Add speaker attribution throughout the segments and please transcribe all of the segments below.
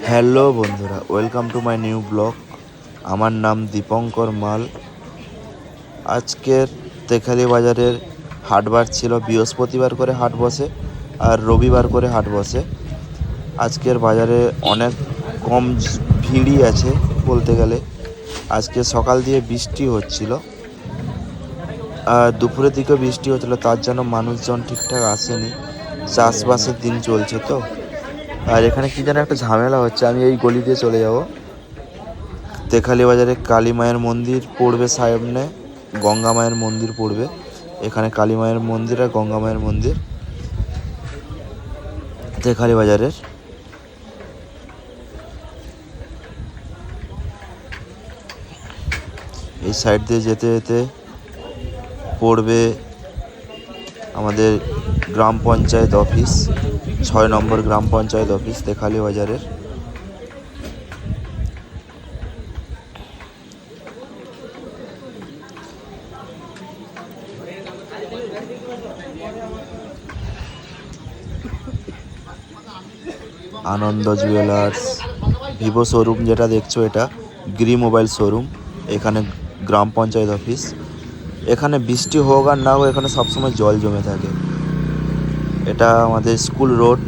Speaker 1: Hello বন্ধুরা, welcome to my new blog. আমার নাম দীপঙ্কর মাল। আজকের তেখালি বাজারের হাটবার ছিল। বৃহস্পতিবার করে হাট বসে আর রবিবার করে হাট বসে। আজকের বাজারে অনেক কম ভিড়ই আছে বলতে গেলে। আজকে সকাল দিয়ে বৃষ্টি হচ্ছিল আর দুপুরের দিকে বৃষ্টি হচ্ছিল, তার জন্য মানুষজন ঠিকঠাক আসেনি। চাষবাসের দিন চলছে তো। আর এখানে কি যেন একটা ঝামেলা হচ্ছে, আমি এই গলি দিয়ে চলে যাব। তেখালি বাজারে কালী মায়ের মন্দির পড়বে, সামনে গঙ্গা মায়ের মন্দির পড়বে। এখানে কালী মায়ের মন্দির আর গঙ্গা মায়ের মন্দির তেখালি বাজারের। এই সাইড দিয়ে যেতে যেতে পড়বে আমাদের গ্রাম পঞ্চায়েত অফিস, 6 নম্বর গ্রাম পঞ্চায়েত অফিস তেখালি বাজারের। আনন্দ জুয়েলার্স, ভিভো শোরুম যেটা দেখছো এটা গ্রি মোবাইল শোরুম। এখানে গ্রাম পঞ্চায়েত অফিস। এখানে বৃষ্টি হোক আর না হোক, এখানে সবসময় জল জমে থাকে। এটা আমাদের স্কুল রোড।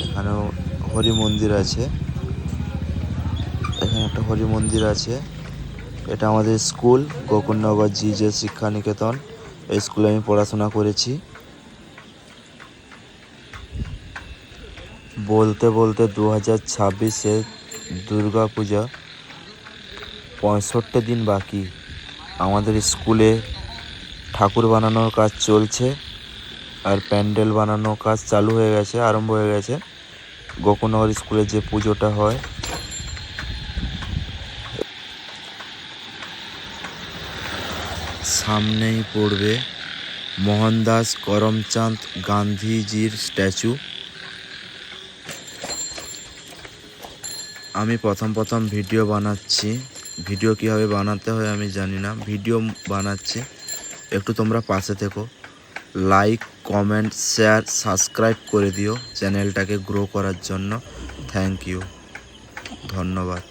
Speaker 1: এখানেও হরি মন্দির আছে। এখানে একটা হরি মন্দির আছে। এটা আমাদের স্কুল গোকুলনগর জিজে শিক্ষা নিকেতন। এই স্কুলে আমি পড়াশোনা করেছি। বলতে বলতে 2026-এ দুর্গা পূজা 65 দিন বাকি। আমাদের স্কুলে ঠাকুর বানানোর কাজ চলছে আর প্যান্ডেল বানানোর কাজ চালু হয়ে গেছে, আরম্ভ হয়ে গেছে। গোকুলনগর স্কুলে যে পুজোটা হয়, সামনেই পড়বে মোহনদাস করমচাঁদ গান্ধীজির স্ট্যাচু। আমি প্রথম ভিডিও বানাচ্ছি। ভিডিও কীভাবে বানাতে হয় আমি জানি না, ভিডিও বানাচ্ছি। একটু তোমরা পাশে থেকো, লাইক কমেন্ট শেয়ার সাবস্ক্রাইব করে দিও চ্যানেলটাকে গ্রো করার জন্য। থ্যাংক ইউ, ধন্যবাদ।